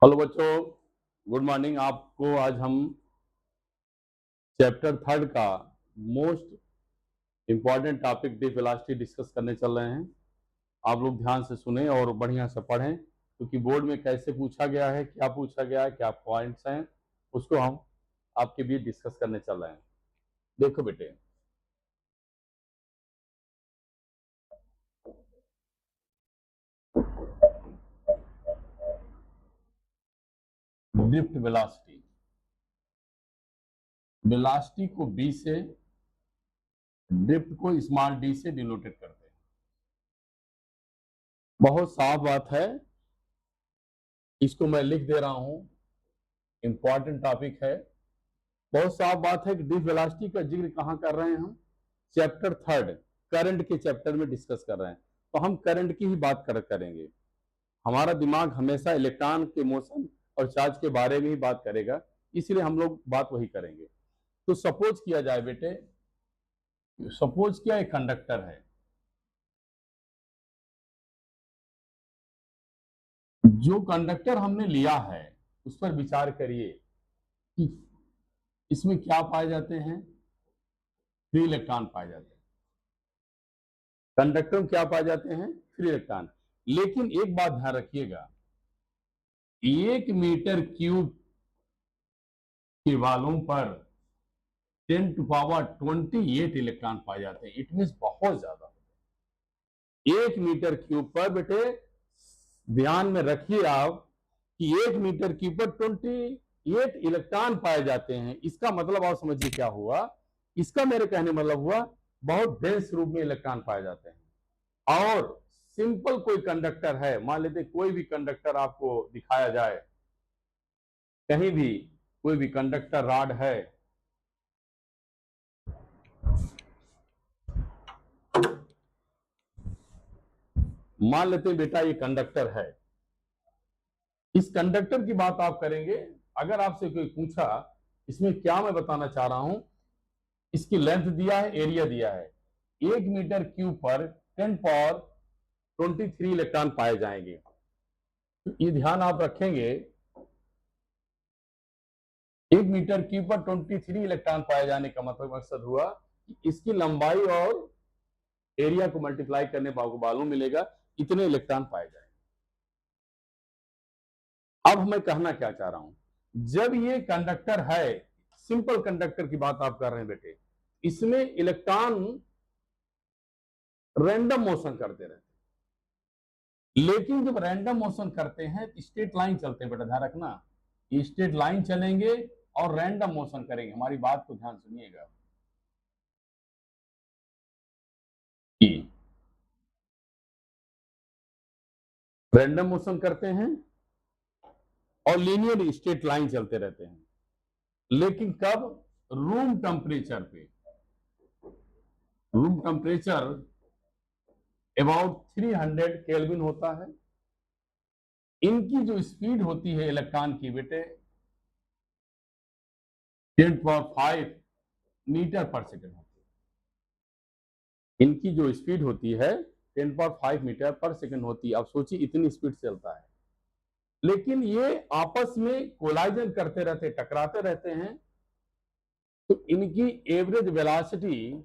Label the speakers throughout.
Speaker 1: Hello बच्चों, good morning. आपको आज हम चैप्टर 3 का most important topic D velocity discuss करने चल रहे हैं। आप लोग ध्यान से सुने और बढ़िया से पढ़ें, क्योंकि बोर्ड में कैसे पूछा गया है, क्या पूछा गया है, क्या पॉइंट्स हैं, उसको हम आपके बीच डिस्कस करने चल रहे हैं। देखो बेटे, ड्रिफ्ट वेलोसिटी, वेलोसिटी को बी से, ड्रिफ्ट को स्मॉल डी से डिनोटेड करते हैं। बहुत साफ बात है, इसको मैं लिख दे रहा हूं, इंपॉर्टेंट टॉपिक है। बहुत साफ बात है कि ड्रिफ्ट वेलोसिटी का जिक्र कहां कर रहे हैं हम? चैप्टर 3 करंट के चैप्टर में डिस्कस कर रहे हैं, तो हम करंट की ही बात करेंगे। हमारा दिमाग हमेशा इलेक्ट्रॉन के मोशन और चार्ज के बारे में ही बात करेगा, इसलिए हम लोग बात वही करेंगे। तो सपोज किया जाए बेटे, सपोज किया एक कंडक्टर है, जो कंडक्टर हमने लिया है उस पर विचार करिए कि इसमें क्या पाए जाते हैं? फ्री इलेक्ट्रॉन पाए जाते हैं। कंडक्टर में क्या पाए जाते हैं? Free electron. लेकिन एक बात ध्यान रखिएगा, 1 मीटर क्यूब के वालों पर 10⁻28 इलेक्ट्रॉन पाए जाते हैं। इट मीन बहुत ज्यादा। 1 मीटर क्यूब पर बेटे ध्यान में रखिए आप कि 1 मीटर क्यूब पर 28 इलेक्ट्रॉन पाए जाते हैं। इसका मतलब आप समझिए क्या हुआ। इसका मेरे कहने मतलब हुआ बहुत डेंस रूप में इलेक्ट्रॉन पाए जाते हैं। और सिंपल कोई कंडक्टर है, मान लेते कोई भी कंडक्टर आपको दिखाया जाए, कहीं भी कोई भी कंडक्टर रॉड है, मान लेते हैं बेटा ये कंडक्टर है। इस कंडक्टर की बात आप करेंगे, अगर आपसे कोई पूछा इसमें क्या मैं बताना चाह रहा हूं, इसकी लेंथ दिया है, एरिया दिया है, 1 मीटर क्यूब पर 10⁻23 इलेक्ट्रॉन पाए जाएंगे। तो ये ध्यान आप रखेंगे, 1 मीटर क्यूब पर 23 इलेक्ट्रॉन पाए जाने का मतलब मकसद हुआ कि इसकी लंबाई और एरिया को मल्टीप्लाई करने पर आपको मालूम मिलेगा इतने इलेक्ट्रॉन पाए जाएंगे। अब मैं कहना क्या चाह रहा हूं, जब ये कंडक्टर है, सिंपल कंडक्टर की बात आप कर रहे हैं बेटे, इसमें इलेक्ट्रॉन रैंडम मोशन करते रहते हैं। लेकिन जब रैंडम मोशन करते हैं तो स्ट्रेट लाइन चलते हैं बेटा, ध्यान रखना, ये स्ट्रेट लाइन चलेंगे और रैंडम मोशन करेंगे। हमारी बात को ध्यान सुनिएगा, रैंडम मोशन करते हैं और लीनियर स्ट्रेट लाइन चलते रहते हैं। लेकिन कब? रूम टेम्परेचर पे, रूम टेम्परेचर अबाउट 300 केल्विन होता है। इनकी जो स्पीड होती है इलेक्ट्रॉन की बेटे 10⁵ मीटर पर सेकेंड होती है। इनकी जो स्पीड होती है 10⁵ मीटर पर सेकेंड होती है। अब सोचिए इतनी स्पीड से चलता है, लेकिन ये आपस में कोलाइजन करते रहते, टकराते रहते हैं। तो इनकी एवरेज वेलोसिटी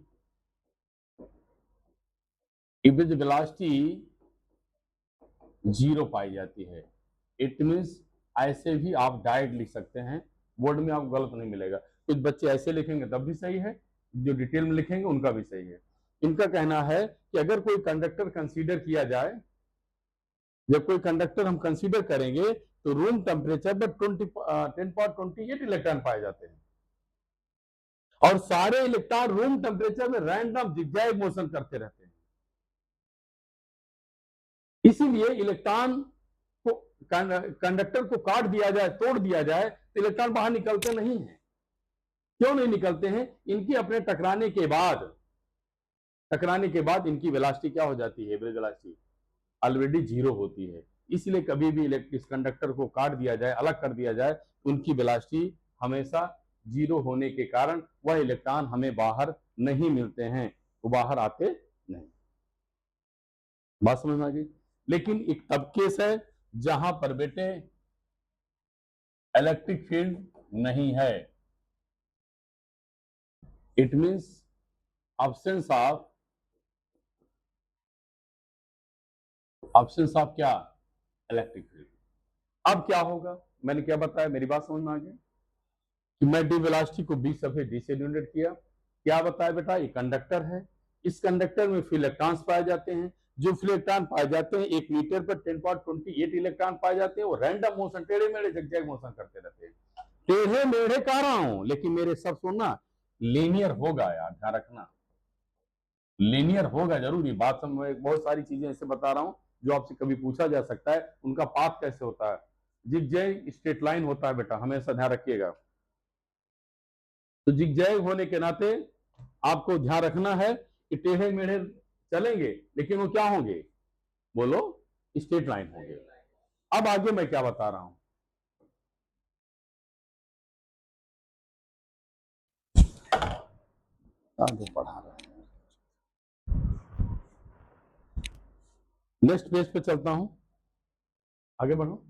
Speaker 1: 0 पाई जाती है। इट मीन्स ऐसे भी आप डायरेक्ट लिख सकते हैं, बोर्ड में आपको गलत नहीं मिलेगा। कुछ बच्चे ऐसे लिखेंगे तब भी सही है, जो डिटेल में लिखेंगे उनका भी सही है। इनका कहना है कि अगर कोई कंडक्टर कंसीडर किया जाए, जब कोई कंडक्टर हम कंसीडर करेंगे तो रूम टेम्परेचर पर 10⁻28 इलेक्ट्रॉन पाए जाते हैं। और सारे इलेक्ट्रॉन रूम टेम्परेचर में रैंडम जिगजैग मोशन करते रहते हैं। इसीलिए इलेक्ट्रॉन को, कंडक्टर को काट दिया जाए, तोड़ दिया जाए, तो इलेक्ट्रॉन बाहर निकलते नहीं है। क्यों नहीं निकलते हैं? इनकी अपने टकराने के बाद इनकी वेलोसिटी क्या हो जाती है? एवरेज वेलोसिटी ऑलरेडी 0 होती है। इसलिए कभी भी इस कंडक्टर को काट दिया जाए, अलग कर दिया जाए, उनकी वेलोसिटी हमेशा 0 होने के कारण वह इलेक्ट्रॉन हमें बाहर नहीं मिलते हैं, वो बाहर आते नहीं। बात समझ में आ गई? लेकिन एक तब केस है जहां पर बेटे इलेक्ट्रिक फील्ड नहीं है। इट मीन्स absence ऑफ क्या, इलेक्ट्रिक फील्ड। अब क्या होगा, मैंने क्या बताया, मेरी बात समझ में आ गई कि मैं डी वेलोसिटी को बी सफे डी से डिनोट किया। क्या बताया बेटा, ये कंडक्टर है, इस कंडक्टर में फ्री इलेक्ट्रॉन्स पाए जाते हैं। जो फ्री इलेक्ट्रॉन पाए जाते हैं 1 मीटर पर 10⁻28 इलेक्ट्रॉन पाए जाते हैं। वो रैंडम मोशन, टेढ़े मेढ़े जगजैग मोशन करते रहते हैं। टेढ़े मेढ़े कह रहा हूं, लेकिन मेरे सब सुनना, लीनियर होगा यार, ध्यान रखना, लीनियर होगा जरूर। ये बात समझ, बहुत सारी चीजें ऐसे बता रहा हूं जो आपसे कभी पूछा जा सकता है। उनका पाथ कैसे होता है, जिगजैग स्ट्रेट लाइन होता है बेटा, हमेशा ध्यान रखिएगा। तो जिगजैग होने के नाते आपको ध्यान रखना है कि टेढ़े मेढ़े चलेंगे, लेकिन वो क्या होंगे, बोलो, स्ट्रेट लाइन होंगे। अब आगे मैं क्या बता रहा हूं, आगे पढ़ा रहा हूं, नेक्स्ट पेज पे चलता हूं, आगे बढ़ो।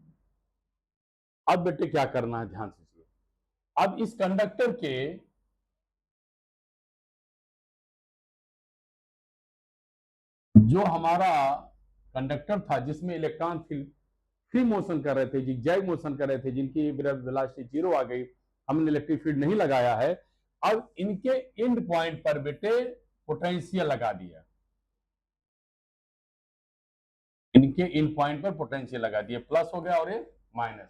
Speaker 1: अब बेटे क्या करना है, ध्यान से सुनिए। अब इस कंडक्टर के जो हमारा कंडक्टर था जिसमें इलेक्ट्रॉन फ्री मोशन कर रहे थे, जिगजैग मोशन कर रहे थे, जिनकी वेलोसिटी 0 आ गई, हमने इलेक्ट्रिक फील्ड नहीं लगाया है। अब इनके एंड पॉइंट पर बेटे पोटेंशियल लगा दिया, इनके एंड पॉइंट पर पोटेंशियल लगा दिया, प्लस हो गया और ये माइनस।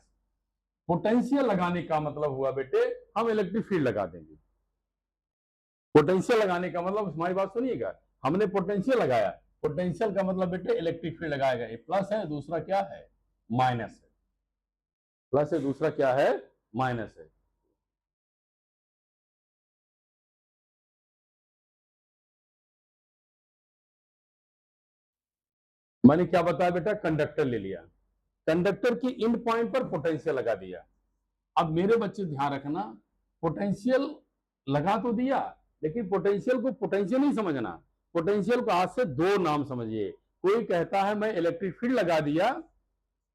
Speaker 1: पोटेंशियल लगाने का मतलब हुआ बेटे हम इलेक्ट्रिक फील्ड लगा देंगे। पोटेंशियल लगाने का मतलब, हमारी बात सुनिएगा, हमने पोटेंशियल लगाया, पोटेंशियल का मतलब बेटे इलेक्ट्रिक फील्ड लगाएगा। ये प्लस है, दूसरा क्या है, माइनस है। प्लस है, दूसरा क्या है, माइनस है। मैंने क्या बताया बेटा, कंडक्टर ले लिया, कंडक्टर की एंड पॉइंट पर पोटेंशियल लगा दिया। अब मेरे बच्चे ध्यान रखना, पोटेंशियल लगा तो दिया, लेकिन पोटेंशियल को पोटेंशियल नहीं समझना, पोटेंशियल को आज से दो नाम समझिए। कोई कहता है मैं इलेक्ट्रिक फील्ड लगा दिया,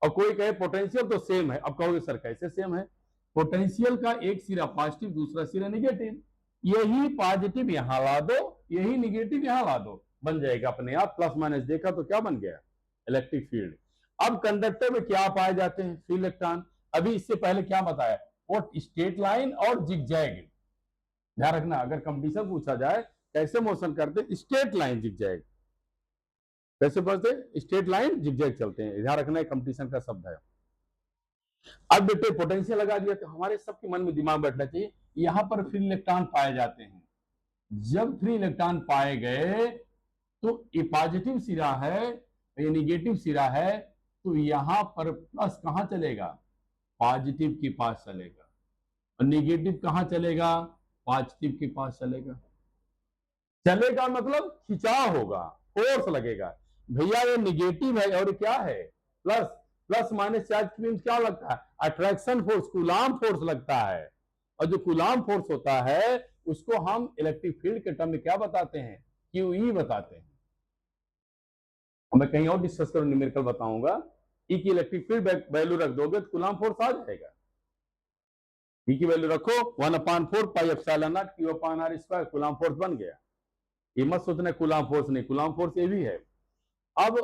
Speaker 1: और कोई कहे पोटेंशियल तो सेम है। अब कहोगे सर कैसे सेम है, पोटेंशियल का एक सिरा पॉजिटिव, दूसरा सिरा निगेटिव, यही पॉजिटिव यहां ला दो, यही निगेटिव यहां ला दो, बन जाएगा अपने आप। प्लस माइनस देखा तो क्या बन गया, इलेक्ट्रिक फील्ड। अब कंडक्टर में क्या पाए जाते हैं, फ्री इलेक्ट्रॉन। अभी इससे पहले क्या बताया, वो स्ट्रेट लाइन और जिगजैग। ध्यान रखना, अगर कंपटीशन पूछा जाए कैसे मोशन करते, स्ट्रेट लाइन जिगजैग, कैसे पढ़ते, स्ट्रेट लाइन जिगजैग चलते हैं। ध्यान रखना, कंपटीशन का शब्द है। अब बेटे पोटेंशियल लगा दिया, तो हमारे सबके मन में दिमाग बैठना चाहिए, यहां पर फ्री इलेक्ट्रॉन पाए जाते हैं। जब फ्री इलेक्ट्रॉन पाए गए तो ये पॉजिटिव सिरा है, ये निगेटिव सिरा है, तो यहां पर प्लस कहां चलेगा, पॉजिटिव के पास चलेगा, और निगेटिव कहां चलेगा, पॉजिटिव के पास चलेगा। चलेगा मतलब खिंचाव होगा, फोर्स लगेगा। भैया ये निगेटिव है और क्या है, प्लस। प्लस माइनस चार्ज क्या लगता है, अट्रैक्शन फोर्स, कूलाम फोर्स लगता है। और जो कूलाम फोर्स होता है उसको हम इलेक्ट्रिक फील्ड के टर्म में क्या बताते हैं, क्यूई बताते हैं। मैं कहीं और डिस्कस करूं, न्यूमेरिकल बताऊंगा। ई की इलेक्ट्रिक फील्ड वैल्यू रख दोगे तो कूलाम फोर्स आ जाएगा। ई की वैल्यू रखो 1/4 pi epsilon naught Q upon R square, Coulomb force बन गया। ये मत सोचना कूलाम फोर्स नहीं, कूलाम फोर्स ये भी है। अब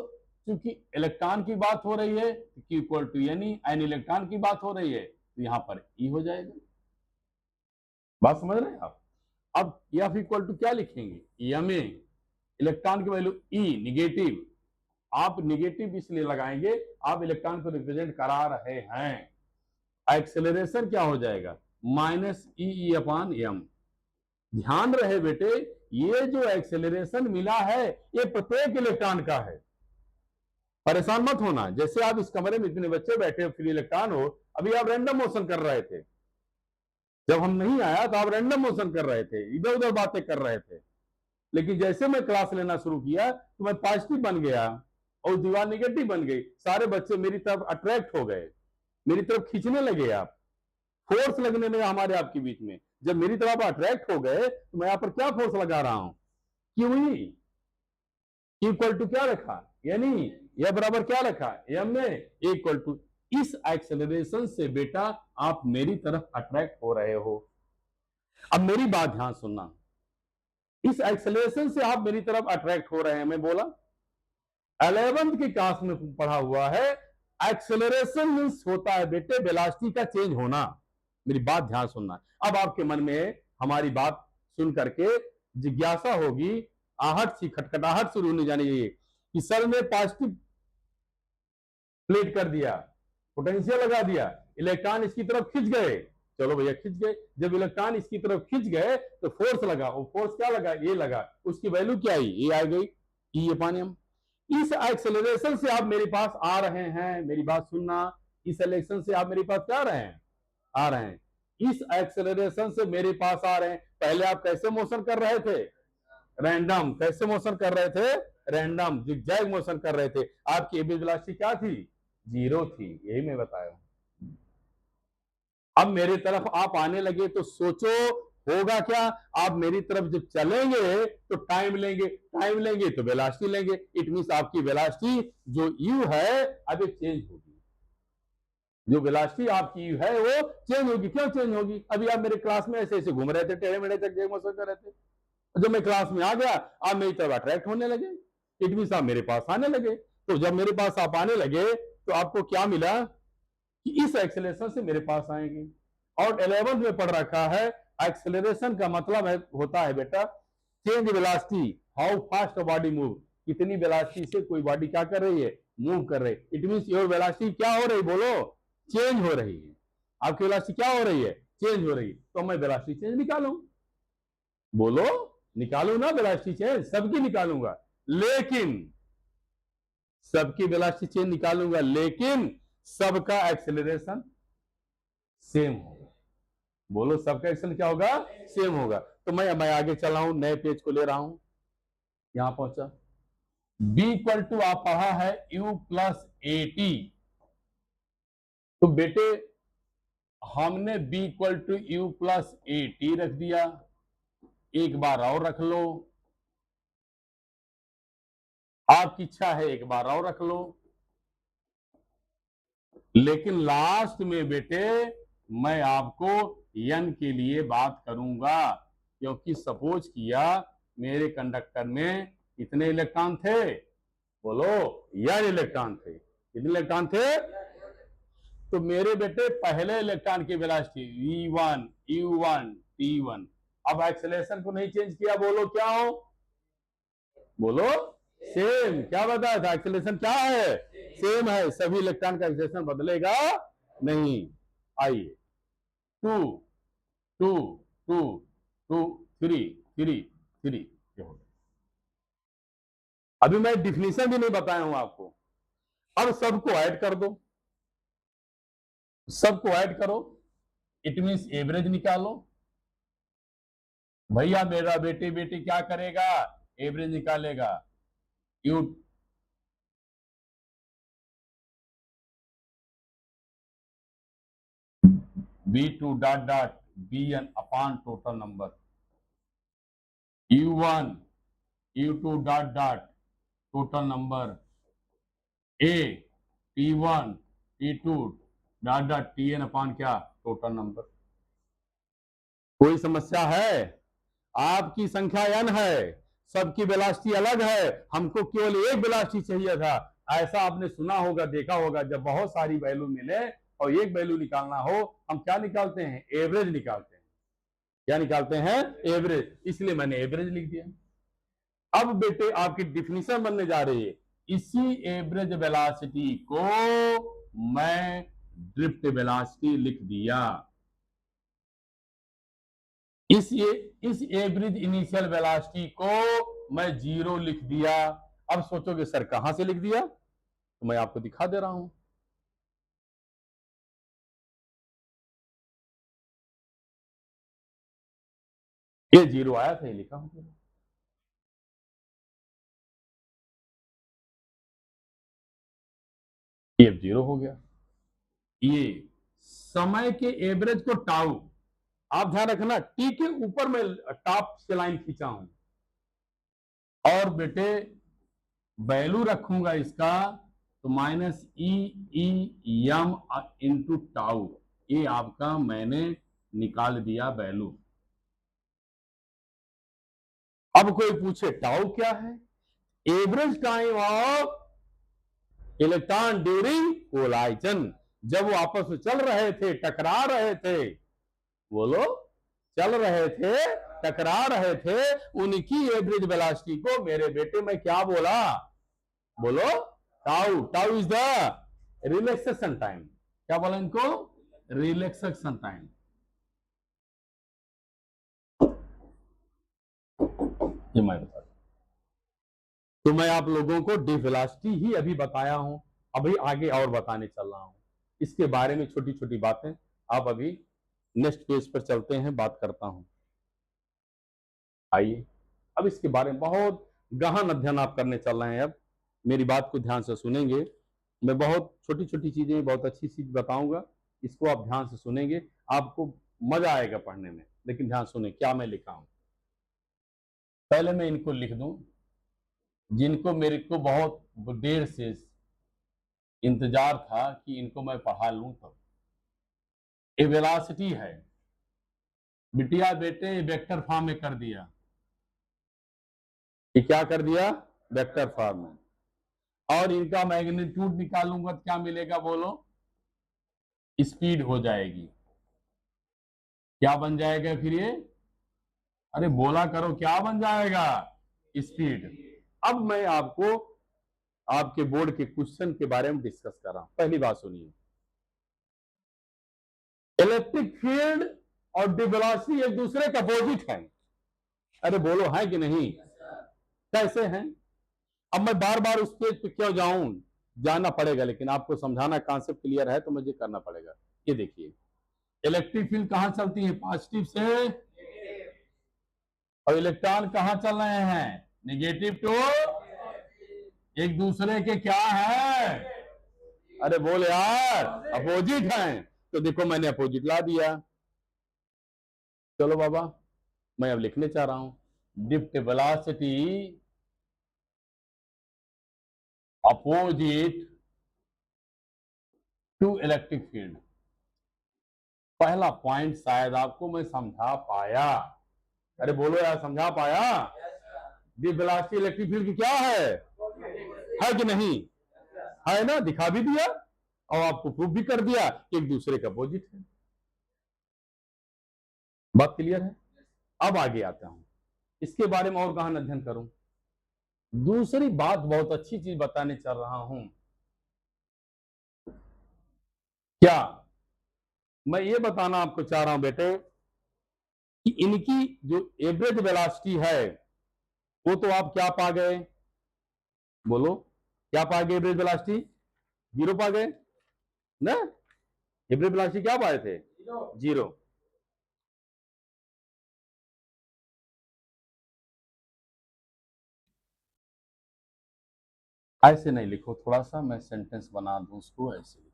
Speaker 1: क्योंकि इलेक्ट्रॉन की बात हो रही है, Q इक्वल टू यानी एन इलेक्ट्रॉन की बात हो रही है, तो यहां पर E हो जाएगा। बात समझ रहे हैं आप। अब F इक्वल टू क्या लिखेंगे, एम ए, इलेक्ट्रॉन की वैल्यू E निगेटिव, आप निगेटिव इसलिए लगाएंगे आप इलेक्ट्रॉन को रिप्रेजेंट करा रहे हैं। एक्सेलरेशन क्या हो जाएगा, माइनस ई अपॉन एम। ध्यान रहे बेटे, ये जो एक्सेलरेशन मिला है ये प्रत्येक इलेक्ट्रॉन का है। परेशान मत होना, जैसे आप इस कमरे में इतने बच्चे बैठे फ्री इलेक्ट्रॉन हो, अभी आप रैंडम मोशन कर रहे थे, जब हम नहीं आया तो आप रैंडम मोशन कर रहे थे, इधर उधर बातें कर रहे थे। लेकिन जैसे मैं क्लास लेना शुरू किया तो मैं पॉजिटिव बन गया और दीवार निगेटिव बन गई। सारे बच्चे मेरी तरफ अट्रैक्ट हो गए, मेरी तरफ खींचने लगे, आप फोर्स लगने लगा हमारे आपके बीच में। जब मेरी तरफ अट्रैक्ट हो गए तो मैं यहां पर क्या फोर्स लगा रहा हूं, क्यों इक्वल टू क्या रखा, यानी यह बराबर क्या रखा, एम में इक्वल टू इस एक्सेलरेशन से बेटा आप मेरी तरफ अट्रैक्ट हो रहे हो। अब मेरी बात ध्यान सुनना, इस एक्सेलरेशन से आप मेरी तरफ अट्रैक्ट हो रहे हैं। मैं बोला 11th की क्लास में पढ़ा हुआ है, एक्सेलरेशन मींस होता है बेटे वेलोसिटी का चेंज होना। मेरी बात ध्यान सुनना। अब आपके मन में हमारी बात सुन करके जिज्ञासा होगी, आहट सी खटखटाहट शुरू होने जानी चाहिए कि सर ने पॉजिटिव प्लेट कर दिया, पोटेंशियल लगा दिया, इलेक्ट्रॉन इसकी तरफ खिंच गए। चलो भैया खिंच गए, जब इलेक्ट्रॉन इसकी तरफ खिंच गए तो फोर्स लगा, वो फोर्स क्या लगा, ये लगा, उसकी वैल्यू क्या आई, ये आ गई ई अपॉन एम। इस एक्सेलरेशन से आप मेरे पास आ रहे हैं, मेरी बात सुनना, इस एक्सेलरेशन से आप मेरे पास क्या आ रहे हैं, आ रहे हैं, इस एक्सेलरेशन से मेरे पास आ रहे हैं। पहले आप कैसे मोशन कर रहे थे, रैंडम। कैसे मोशन कर रहे थे, रैंडम जिगजैग मोशन कर रहे थे। आपकी एवरेज वेलोसिटी क्या थी, 0 थी, यही मैं बताया। अब मेरी तरफ आप आने लगे तो सोचो होगा क्या, आप मेरी तरफ जब चलेंगे तो टाइम लेंगे, टाइम लेंगे तो वेलोसिटी लेंगे। इट मींस आपकी वेलोसिटी जो यू है अब चेंज होगी, जो वेलोसिटी आपकी यू है वो चेंज होगी। क्यों चेंज होगी, अभी आप मेरे क्लास में ऐसे ऐसे घूम रहे थे, टेढ़े मेढ़े तक मोशन कर रहे थे, जब मैं क्लास में आ गया आप मेरी तरफ अट्रैक्ट होने लगे, इट मींस आप मेरे पास आने लगे। तो जब मेरे पास आप आने लगे तो आपको क्या मिला कि इस एक्सेलरेशन से मेरे पास आएंगे। और 11th में पढ़ रखा है एक्सेलरेशन का मतलब है होता है बेटा change velocity, how fast body move, कितनी वेलोसिटी से कोई बॉडी क्या कर रही है, मूव कर रही है। इट मींस योर वेलोसिटी क्या हो रही, बोलो चेंज हो रही है। आपकी वेलोसिटी क्या हो रही है, चेंज हो रही है। तो मैं वेलोसिटी चेंज निकालूं, बोलो निकालू ना, वेलोसिटी चेंज सबकी निकालूंगा, लेकिन सबकी वेलोसिटी चेंज निकालूंगा लेकिन सबका एक्सेलरेशन सेम होगा। बोलो सबका एक्सेलरेशन क्या होगा, सेम होगा। तो मैं आगे चला हूं, नए पेज को ले रहा हूं, यहां पहुंचा। बी इक्वल टू आप पढ़ा है u प्लस ए टी, तो बेटे हमने b equal to U plus A T रख दिया। एक बार और रख लो, आपकी इच्छा है एक बार और रख लो, लेकिन लास्ट में बेटे मैं आपको n के लिए बात करूंगा, क्योंकि सपोज किया मेरे कंडक्टर में कितने इलेक्ट्रॉन थे, बोलो n इलेक्ट्रॉन थे। कितने इलेक्ट्रॉन थे, तो मेरे बेटे पहले इलेक्ट्रॉन की वेलोसिटी v1 u1 t1। अब एक्सेलरेशन को नहीं चेंज किया, बोलो क्या हो, बोलो सेम। क्या बताया था, एक्सेलरेशन क्या है, सेम है। सभी इलेक्ट्रॉन का एक्सेलरेशन बदलेगा नहीं। आइए 2 2 2 2 3 3 3, अभी मैं डिफिनीशन भी नहीं बताया हूं आपको। अब सबको ऐड कर दो, सबको ऐड करो, इट मींस एवरेज निकालो। भैया मेरा बेटी बेटी क्या करेगा, एवरेज निकालेगा। You B2 dot dot Bn upon total number, U1 U2 dot dot total number, A T1 T2 dot dot Tn upon क्या, टोटल नंबर। कोई समस्या है, आपकी संख्या n है, सबकी वेलोसिटी अलग है, हमको केवल एक वेलोसिटी चाहिए था। ऐसा आपने सुना होगा, देखा होगा, जब बहुत सारी वैल्यू मिले और एक वैल्यू निकालना हो, हम क्या निकालते हैं, एवरेज निकालते हैं। क्या निकालते हैं, एवरेज। इसलिए मैंने एवरेज लिख दिया। अब बेटे आपकी डिफिनीशन बनने जा रही है, इसी एवरेज वेलोसिटी को मैं ड्रिफ्ट वेलोसिटी लिख दिया। इस एवरेज इनिशियल वेलोसिटी को मैं 0 लिख दिया। अब सोचोगे सर कहां से लिख दिया, तो मैं आपको दिखा दे रहा हूं। ये 0 आया था, ये लिखा हूं, ये 0 हो गया। ये समय के एवरेज को टाउ, आप ध्यान रखना टी के ऊपर मैं टॉप से लाइन खींचा हूं, और बेटे वैल्यू रखूंगा इसका तो minus E M into tau, ये आपका मैंने निकाल दिया वैल्यू। अब कोई पूछे टाउ क्या है? Average time of electron during collision, जब वो आपस में चल रहे थे, टकरा रहे थे, बोलो चल रहे थे, टकरा रहे थे, उनकी एवरेज वेलोसिटी को मेरे बेटे में क्या बोला? बोलो tau. Tau is the relaxation time. क्या बोला इनको? Relaxation time. ये मैं बता, तो मैं आप लोगों को डी वेलोसिटी ही अभी बताया हूं, अभी आगे और बताने चल रहा हूं। इसके बारे में छोटी छोटी बातें आप अभी नेक्स्ट पेज पर चलते हैं, बात करता हूं। आइए अब इसके बारे में बहुत गहन अध्ययन आप करने चल रहे हैं। अब मेरी बात को ध्यान से सुनेंगे, मैं बहुत छोटी छोटी चीजें, बहुत अच्छी चीज बताऊंगा, इसको आप ध्यान से सुनेंगे, आपको मजा आएगा पढ़ने में। लेकिन ध्यान सुने क्या मैं लिखा हूं। पहले मैं इनको लिख दूं, जिनको मेरे को बहुत देर से इंतजार था कि इनको मैं पढ़ा लूं। तो ये वेलोसिटी है बिटिया बेटे, वेक्टर फॉर्म में कर दिया। ये क्या कर दिया? वेक्टर फॉर्म में। और इनका मैग्नीट्यूड निकालूंगा तो क्या मिलेगा? बोलो स्पीड हो जाएगी। क्या बन जाएगा फिर ये? अरे बोला करो, क्या बन जाएगा? स्पीड। अब मैं आपको आपके बोर्ड के क्वेश्चन के बारे में डिस्कस कर रहा हूं। पहली बात सुनिए, इलेक्ट्रिक फील्ड और डी वेलोसिटी एक दूसरे का अपोजिट है। अरे बोलो है कि नहीं? कैसे हैं? अब मैं बार बार उस पेज पे क्यों जाऊं, जाना पड़ेगा, लेकिन आपको समझाना कॉन्सेप्ट क्लियर है तो मुझे करना पड़ेगा। ये देखिए, इलेक्ट्रिक फील्ड कहां चलती है? पॉजिटिव से, और इलेक्ट्रॉन कहां चल रहे हैं? Negative two. एक दूसरे के क्या है? अरे बोल यार, अपोजिट हैं। तो देखो मैंने अपोजिट ला दिया। चलो बाबा, मैं अब लिखने चाह रहा हूं drift velocity opposite to electric field. पहला पॉइंट शायद आपको मैं समझा पाया। अरे बोलो यार, समझा पाया? डिफ्ट वेलोसिटी इलेक्ट्रिक फील्ड की क्या है कि नहीं? है ना? दिखा भी दिया और आपको प्रूफ भी कर दिया कि एक दूसरे का अपोजिट है। बात क्लियर है? अब आगे आता हूं, इसके बारे में और गहन अध्ययन करूं। दूसरी बात, बहुत अच्छी चीज बताने चल रहा हूं। क्या मैं ये बताना आपको चाह रहा हूं बेटे कि इनकी जो एवरेज वेलोसिटी है वो तो आप क्या पा गए? बोलो क्या पा गए? एवरेज वेलोसिटी 0 पा गए ना? एवरेज वेलोसिटी क्या पाए थे? 0। ऐसे नहीं लिखो, थोड़ा सा मैं सेंटेंस बना दूं उसको, ऐसे लिखो।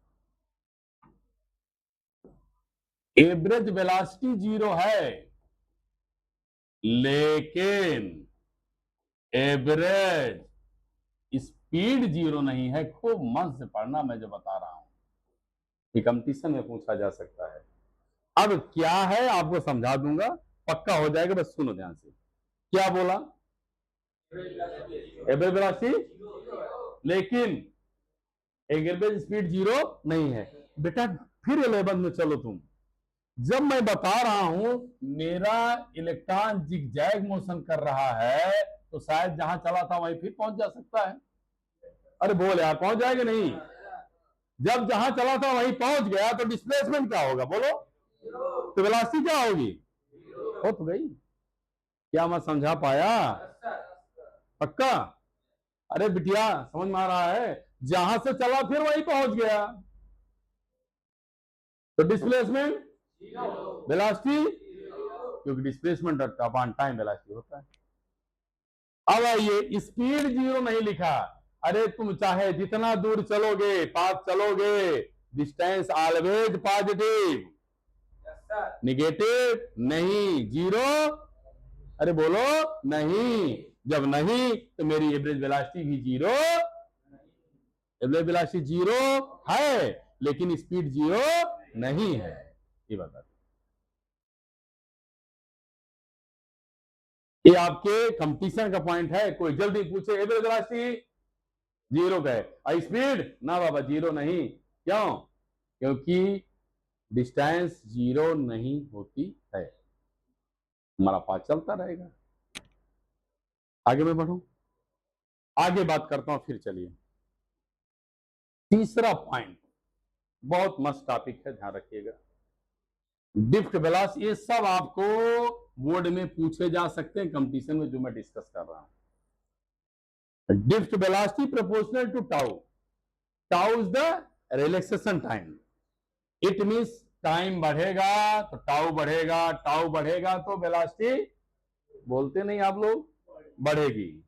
Speaker 1: एवरेज वेलोसिटी 0 है, लेकिन एवरेज स्पीड 0 नहीं है। खूब मन से पढ़ना, मैं जो बता रहा हूं, ये कंपटीशन में पूछा जा सकता है। अब क्या है आपको समझा दूंगा, पक्का हो जाएगा, बस सुनो ध्यान से। क्या बोला? एवरेज वेलोसिटी, लेकिन एवरेज स्पीड 0 नहीं है। बेटा फिर 11 में चलो तुम, जब मैं बता रहा हूं मेरा इलेक्ट्रॉन जिगजैग मोशन कर रहा है, तो शायद जहां चला था वहीं फिर पहुंच जा सकता है। अरे बोल यार, पहुंच जाएगा नहीं? जब जहां चला था वहीं पहुंच गया तो डिस्प्लेसमेंट क्या होगा? बोलो तो वेलोसिटी क्या होगी? हो तो गई। क्या मैं समझा पाया? पक्का? अरे बिटिया समझ में आ रहा है? जहां से चला फिर वहीं पहुंच गया, तो डिस्प्लेसमेंट वेलोसिटी, क्योंकि डिस्प्लेसमेंट अपॉन टाइम वेलोसिटी होता है। अब आइए, स्पीड 0 नहीं लिखा। अरे तुम चाहे जितना दूर चलोगे, पास चलोगे, डिस्टेंस ऑलवेज पॉजिटिव, निगेटिव नहीं, 0। अरे बोलो नहीं। जब नहीं तो मेरी एवरेज वेलोसिटी भी 0 एवरेज वेलोसिटी जीरो है लेकिन स्पीड जीरो नहीं है, ये बता। ये आपके कंपटीशन का पॉइंट है। कोई जल्दी पूछे एवरेज वेलोसिटी जीरो का है और स्पीड ना बाबा जीरो नहीं, क्यों? क्योंकि डिस्टेंस जीरो नहीं होती है, हमारा पाथ चलता रहेगा। आगे मैं बढ़ूं, आगे बात करता हूं फिर। चलिए तीसरा पॉइंट, बहुत मस्त टॉपिक है, ध्यान रखिएगा। ड्रिफ्ट वेलोसिटी, ये सब आपको बोर्ड में पूछे जा सकते हैं कंपटीशन में, जो मैं डिस्कस कर रहा हूं। Drift velocity proportional to tau, tau is the relaxation time. It means time बढ़ेगा तो टाउ बढ़ेगा, टाउ बढ़ेगा तो वेलोसिटी, बोलते नहीं आप लोग, बढ़ेगी।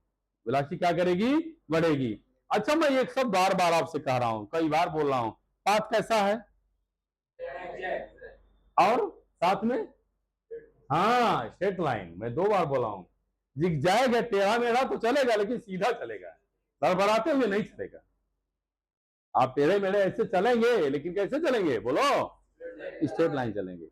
Speaker 1: वेलोसिटी क्या करेगी? बढ़ेगी। अच्छा मैं एक शब्द बार बार आपसे कह रहा हूं, कई बार बोल रहा हूं, पाथ कैसा है? और साथ में हाँ स्ट्रेट लाइन, मैं 2 बार बोला हूं। जिगजैग है, टेढ़ा मेढ़ा तो चलेगा लेकिन सीधा चलेगा, बड़बड़ाते हुए नहीं चलेगा। आप टेढ़े मेढ़े ऐसे चलेंगे लेकिन कैसे चलेंगे बोलो? स्ट्रेट लाइन चलेंगे।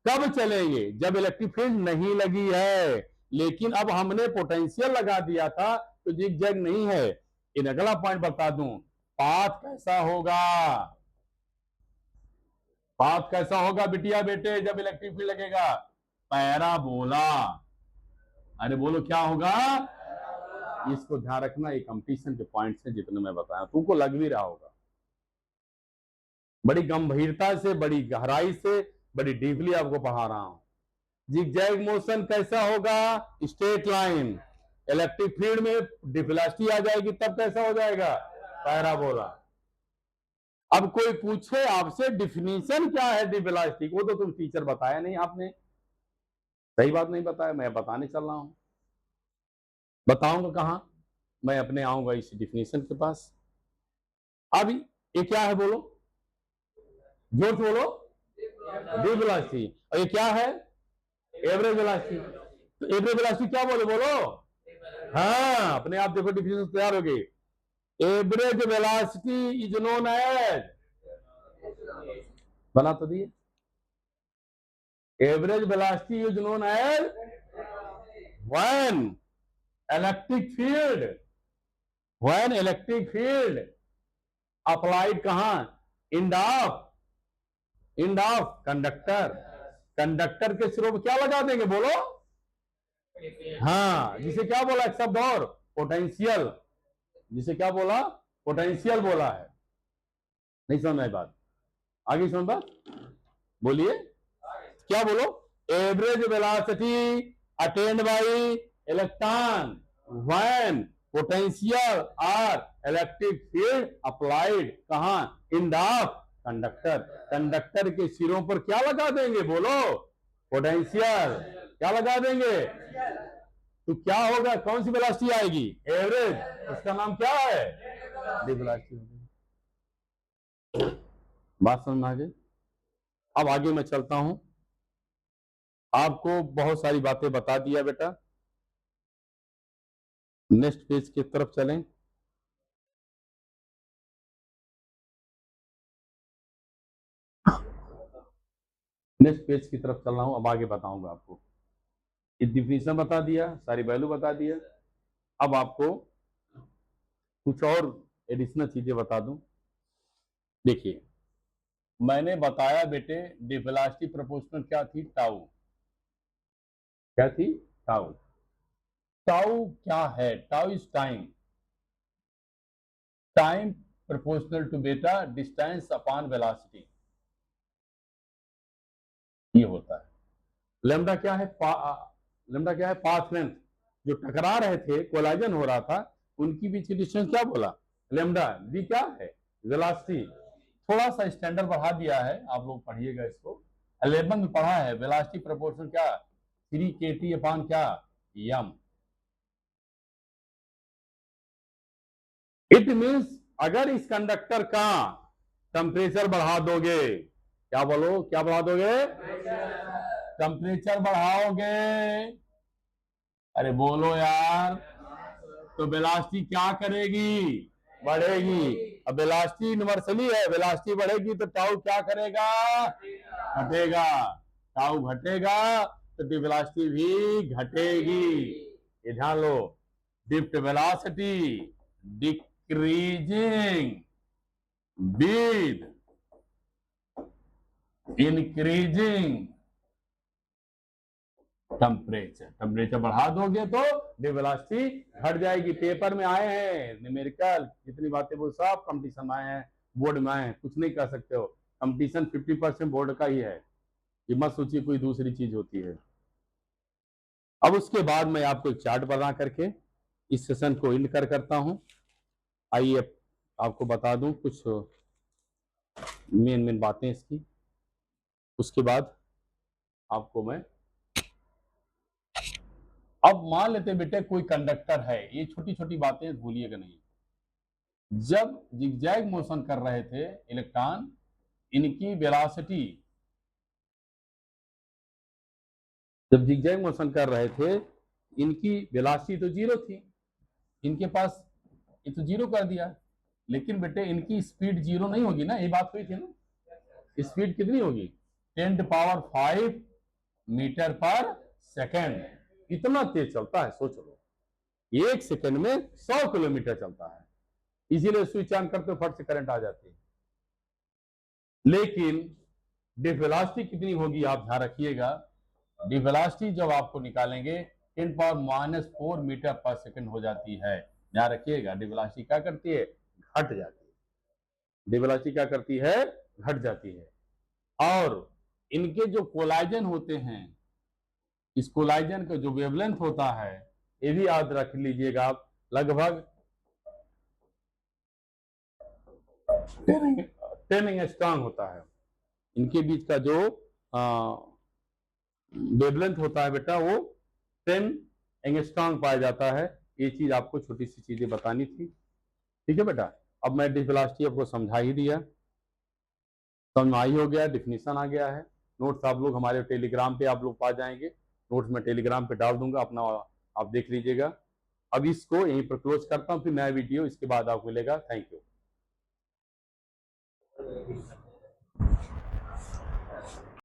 Speaker 1: कब चलेंगे? जब इलेक्ट्रिक फील्ड नहीं लगी है। लेकिन अब हमने पोटेंशियल लगा दिया था तो जिगजैग नहीं है। इन अगला पॉइंट बता दूं, पाथ कैसा होगा? पाथ कैसा होगा बिटिया बेटे जब इलेक्ट्रिक फील्ड लगेगा? पैराबोला। अरे बोलो क्या होगा? इसको ध्यान रखना, ये कंपटीशन के पॉइंट्स हैं जितने मैं बताया, तुमको लग भी रहा होगा। बड़ी गंभीरता से, बड़ी गहराई से, बड़ी डीपली आपको पढ़ा रहा हूं। जिगजैग मोशन कैसा होगा? Straight line. इलेक्ट्रिक फील्ड में वेलोसिटी आ जाएगी तब कैसा हो जाएगा? पैराबोला। अब कोई पूछे आपसे डिफिनीशन क्या है वेलोसिटी, वो तो तुम टीचर बताया नहीं आपने, सही बात नहीं बताया, मैं बताने चल रहा हूं। बताऊंगा कहां? मैं अपने आऊंगा इस डिफिनीशन के पास। अब ये क्या है बोलो, जोर से बोलो। D velocity. और ये क्या है? Average velocity. तो एवरेज वेलोसिटी क्या बोले बोलो? हाँ अपने आप देखो डिफिनेशन तैयार हो गई। Average velocity is known as, बना तो दिए, average velocity is known as when electric field, when electric field applied कहां? End of conductor. कंडक्टर के सिरों पर क्या लगा देंगे बोलो? हाँ जिसे क्या बोला एक शब्द और? पोटेंशियल। जिसे क्या बोला? पोटेंशियल बोला है। नहीं समझ में बात? आगे समझ बात, बोलिए क्या बोलो? Average velocity attend bye electron when potential और इलेक्ट्रिक फील्ड अप्लाइड कहां? इन ऑफ कंडक्टर। कंडक्टर के सिरों पर क्या लगा देंगे बोलो? पोटेंशियल। क्या लगा देंगे? तो क्या होगा? कौन सी वेलोसिटी आएगी? एवरेज। उसका नाम क्या है? डी वेलोसिटी होगी। बात समझ में आ गई? अब आगे मैं चलता हूं, आपको बहुत सारी बातें बता दिया बेटा। नेक्स्ट पेज की तरफ चलें। नेक्स्ट पेज की तरफ चल रहा हूं, अब आगे बताऊंगा आपको। डिफिनेशन बता दिया, सारी वैल्यू बता दिया। अब आपको कुछ और एडिशनल चीजें बता दूं। देखिए मैंने बताया बेटे डी वेलोसिटी प्रोपोर्शनल क्या थी? टाउ। क्या थी? टाउ। टाउ क्या है? Tau is time, time proportional to बेटा डिस्टेंस अपॉन वेलोसिटी, ये होता है। लेमडा क्या है? लेमडा क्या है? Path length. जो टकरा रहे थे, कोलाइजन हो रहा था, उनकी बीच की डिस्टेंस क्या बोला? लेमडा। बी क्या है? वेलोसिटी। थोड़ा सा स्टैंडर्ड बढ़ा दिया है, आप लोग पढ़िएगा इसको। 11 में पढ़ा है वेलोसिटी प्रोपोर्शन क्या? 3 kT क्या? यम। इट मींस अगर इस कंडक्टर का टेम्परेचर बढ़ा दोगे, क्या बोलो? क्या बढ़ा दोगे? टेम्परेचर बढ़ाओगे, अरे बोलो यार, तो वेलोसिटी क्या करेगी? बढ़ेगी। अब वेलोसिटी यूनिवर्सली है, वेलोसिटी बढ़ेगी तो टाउ क्या करेगा, घटेगा। टाउ घटेगा तो वेलोसिटी भी घटेगी। ये ध्यान लो, drift velocity decreasing with increasing temperature. Temperature बढ़ा दोगे तो वेलोसिटी घट जाएगी। पेपर में आए हैं न्यूमेरिकल, जितनी बातें वो सब कंपटीशन में आए हैं, बोर्ड में आए हैं, कुछ नहीं कर सकते हो। कंपटीशन 50% बोर्ड का ही है, ये मत सोचिए कोई दूसरी चीज होती है। अब उसके बाद मैं आपको एक चार्ट बना करके इस सेशन को एंड करता हूं। आइए आपको बता दूं कुछ मेन बातें इसकी, उसके बाद आपको मैं, अब मान लेते बेटे कोई कंडक्टर है, ये छोटी छोटी बातें भूलिएगा नहीं। जब जिगजैग मोशन कर रहे थे इलेक्ट्रॉन, इनकी वेलोसिटी, जब जिगजैग मोशन कर रहे थे इनकी वेलोसिटी तो जीरो थी, इनके पास ये तो जीरो कर दिया, लेकिन बेटे इनकी स्पीड जीरो नहीं होगी ना, ये बात हुई थी ना। स्पीड कितनी होगी, 10⁵ मीटर पर सेकेंड। इतना तेज चलता है, सोच लो, एक सेकेंड में 100 किलोमीटर चलता है। इसीलिए स्विच ऑन करते फट से करंट आ जाती है। लेकिन वेलोसिटी कितनी होगी आप ध्यान रखिएगा। वेलोसिटी जब आपको निकालेंगे 10⁻⁴ मीटर पर सेकेंड हो जाती है। ध्यान रखिएगा, वेलोसिटी क्या करती है, घट जाती है। वेलोसिटी क्या करती है, घट जाती है। और इनके जो कोलाइजन होते हैं, इस कोलाइजन का जो वेवलेंथ होता है, ये भी याद रख लीजिएगा आप, लगभग 10 एंगस्ट्रॉम होता है। इनके बीच का जो वेवलेंथ होता है बेटा, वो 10 एंगस्ट्रॉम पाया जाता है। ये चीज आपको छोटी सी चीजें बतानी थी, ठीक है बेटा। अब मैं वेलोसिटी आपको समझा ही दिया, समझ आई हो गया, डिफिनीशन आ गया है। नोट्स आप लोग हमारे टेलीग्राम पे आप लोग पा जाएंगे, नोट्स मैं टेलीग्राम पे डाल दूंगा, अपना आप देख लीजिएगा। अब इसको यहीं पर क्लोज करता हूँ, फिर नया वीडियो इसके बाद आपको मिलेगा। Thank you.